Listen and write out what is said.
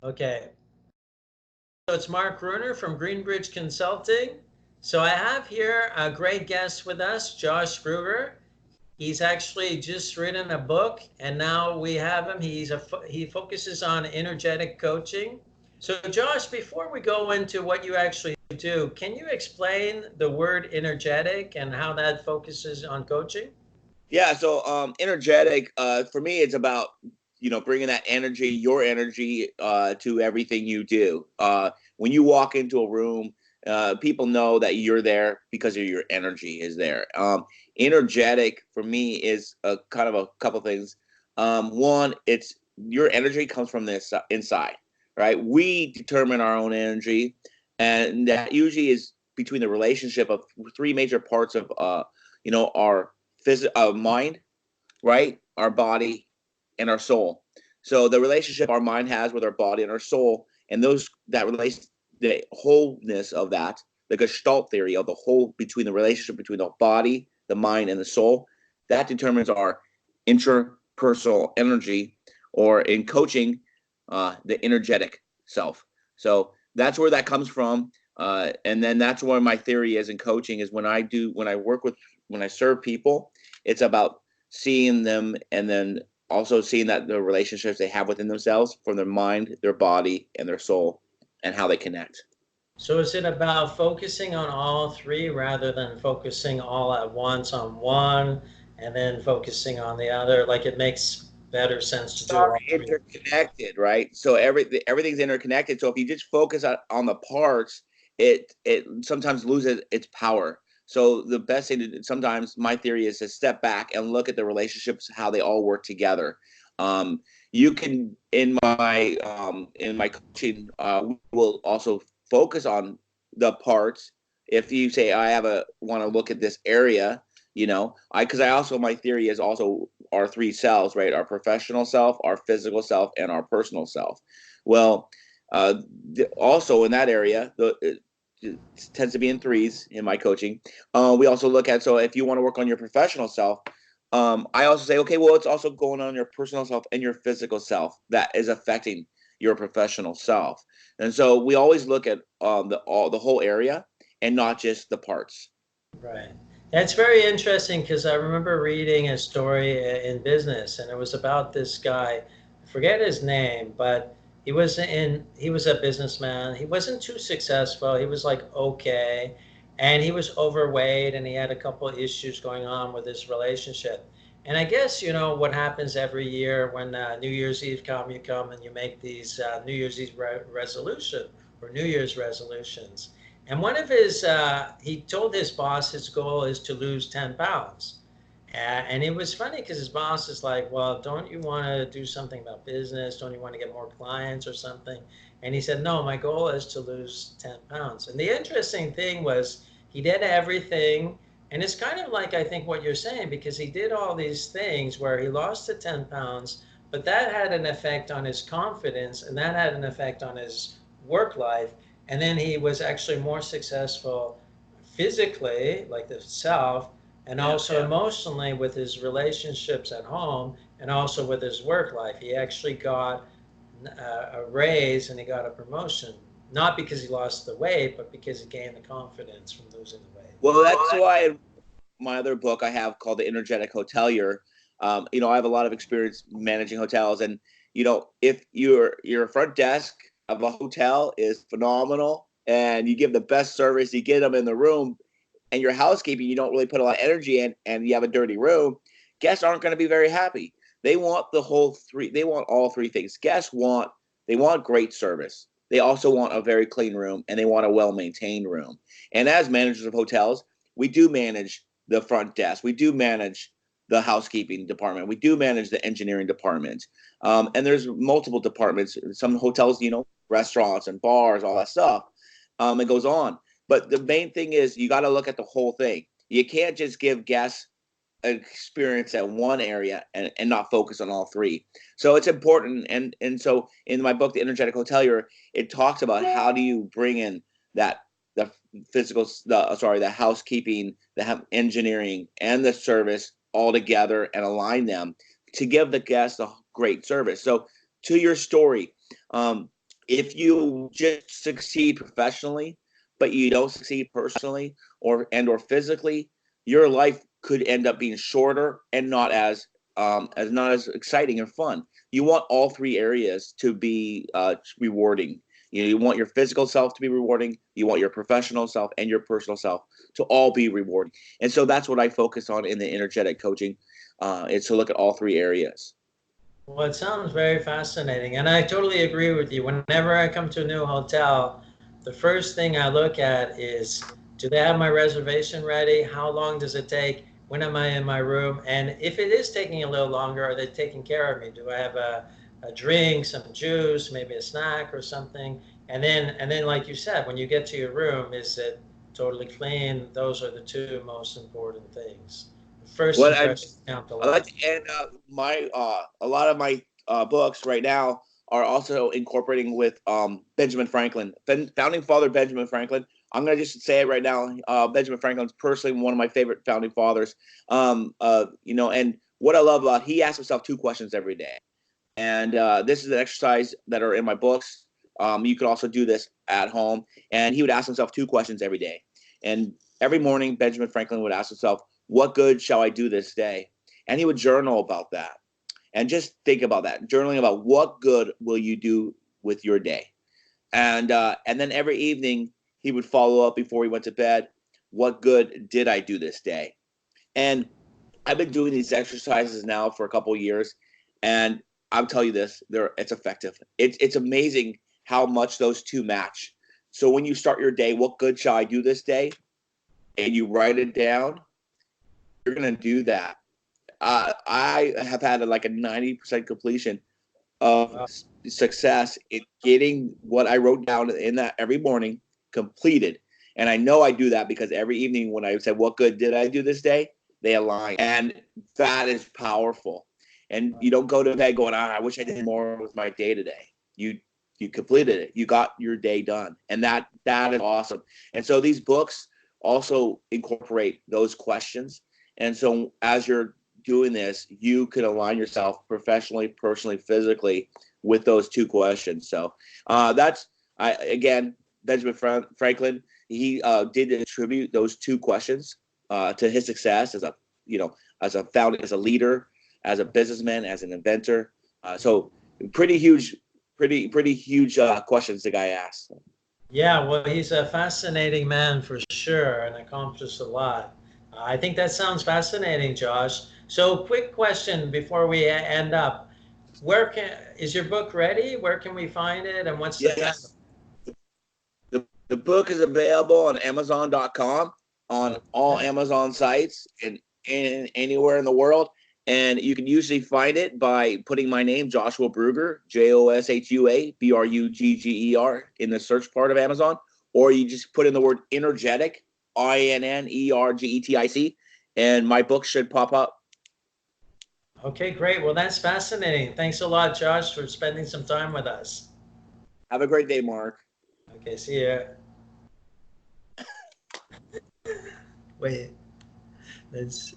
Okay. So it's Mark Bruner from Greenbridge Consulting. So I have here a great guest with us, Josh Brugger. He's actually just written a book, and now we have him. He focuses on energetic coaching. So Josh, before we go into what you actually do, can you explain the word energetic and how that focuses on coaching? Yeah, so energetic for me it's about bringing that energy, your energy to everything you do. When you walk into a room, people know that you're there because of your energy is there. Energetic for me is a kind of a couple things. One, it's your energy comes from this inside, right? We determine our own energy, and that usually is between the relationship of three major parts of our mind, right? Our body and our soul. So the relationship our mind has with our body and our soul, and those that relates the wholeness of that, the Gestalt theory of the whole between the relationship between the body, the mind, and the soul, that determines our interpersonal energy, or in coaching, the energetic self. So that's where that comes from. And then that's where my theory is in coaching is when I work with when I serve people, it's about seeing them and then also seeing that the relationships they have within themselves from their mind, their body, and their soul, and how they connect. So is it about focusing on all three rather than focusing all at once on one and then focusing on the other? Like it makes better sense to do Are all three. interconnected, right? So everything's interconnected. So if you just focus on the parts, it sometimes loses its power. So the best thing to do, sometimes my theory is to step back and look at the relationships, how they all work together. You can in my coaching, we will also focus on the parts. If you say I have a want to look at this area, I because I also my theory is also our three selves, right? Our professional self, our physical self, and our personal self. Well, uh, also in that area, it tends to be in threes in my coaching. We also look at, so if you want to work on your professional self, I also say, okay, well, it's also going on your personal self and your physical self that is affecting your professional self. And so we always look at the whole area and not just the parts. Right. That's very interesting because I remember reading a story in business, and it was about this guy. I forget his name, but he was a businessman. He wasn't too successful. He was like okay, and he was overweight, and he had a couple of issues going on with his relationship. And I guess you know what happens every year when New Year's Eve you come and you make these New Year's Eve resolution or New Year's resolutions. And one of his, he told his boss his goal is to lose 10 pounds. And it was funny because his boss is like, well, don't you want to do something about business? Don't you want to get more clients or something? And he said, no, my goal is to lose 10 pounds. And the interesting thing was he did everything. And it's kind of like, I think, what you're saying, because he did all these things where he lost the 10 pounds, but that had an effect on his confidence and that had an effect on his work life. And then he was actually more successful physically, like the self, and Yeah. also emotionally with his relationships at home and also with his work life. He actually got a raise and he got a promotion, not because he lost the weight, but because he gained the confidence from losing the weight. Well, that's why my other book I have called the Energetic Hotelier. I have a lot of experience managing hotels, and if your front desk of a hotel is phenomenal and you give the best service, you get them in the room, and your housekeeping you don't really put a lot of energy in, and you have a dirty room, guests aren't going to be very happy. They want the whole three. They want all three things. They want great service. They also want a very clean room, and they want a well maintained room. And as managers of hotels, we do manage the front desk. We do manage the housekeeping department. We do manage the engineering department. And there's multiple departments. Some hotels, restaurants and bars, all that stuff. It goes on. But the main thing is you got to look at the whole thing. You can't just give guests an experience at one area and not focus on all three. So it's important. And so in my book, The Energetic Hotelier, it talks about how do you bring in that the the housekeeping, the engineering, and the service all together and align them to give the guests a great service. So to your story, if you just succeed professionally, but you don't succeed personally or physically, your life could end up being shorter and not as exciting and fun. You want all three areas to be rewarding. You want your physical self to be rewarding. You want your professional self and your personal self to all be rewarding. And so that's what I focus on in the energetic coaching. Is to look at all three areas. Well, it sounds very fascinating, and I totally agree with you. Whenever I come to a new hotel, the first thing I look at is, do they have my reservation ready? How long does it take? When am I in my room? And if it is taking a little longer, are they taking care of me? Do I have a drink, some juice, maybe a snack or something? And then, like you said, when you get to your room, is it totally clean? Those are the two most important things. First What I impressions count a I like lot. to end my a lot of my books right now are also incorporating with Benjamin Franklin, founding father Benjamin Franklin. I'm gonna just say it right now. Benjamin Franklin's personally one of my favorite founding fathers. And what I love about he asks himself two questions every day, and this is an exercise that are in my books. You could also do this at home, and he would ask himself two questions every day. And every morning, Benjamin Franklin would ask himself, "What good shall I do this day?" And he would journal about that, and just think about that, journaling about what good will you do with your day. And then every evening he would follow up before he went to bed. What good did I do this day? And I've been doing these exercises now for a couple of years, and I'll tell you this: it's effective. It's amazing how much those two match. So when you start your day, what good shall I do this day? And you write it down, you're gonna do that. I have had like a 90% completion of Wow. success in getting what I wrote down in that every morning completed. And I know I do that because every evening when I said, "What good did I do this day?" they align. And that is powerful. And you don't go to bed going, "I wish I did more with my day today." You completed it. You got your day done. And that is awesome. And so these books also incorporate those questions. And so as you're doing this, you can align yourself professionally, personally, physically with those two questions. So that's again Benjamin Franklin. He did attribute those two questions to his success as a as a founder, as a leader, as a businessman, as an inventor. So pretty huge, pretty huge questions the guy asked. Yeah, well, he's a fascinating man for sure and accomplished a lot. I think that sounds fascinating, Josh. So, quick question before we end up. Where can is your book ready? Where can we find it and what's the title? Yes, the book is available on Amazon.com, on all Okay. Amazon sites, and anywhere in the world. And you can usually find it by putting my name, Joshua Brugger, JOSHUA BRUGGER, in the search part of Amazon, or you just put in the word energetic, INNERGETIC, and my book should pop up. Okay, great. Well, that's fascinating. Thanks a lot, Josh, for spending some time with us. Have a great day, Mark. Okay, see ya. Wait, let's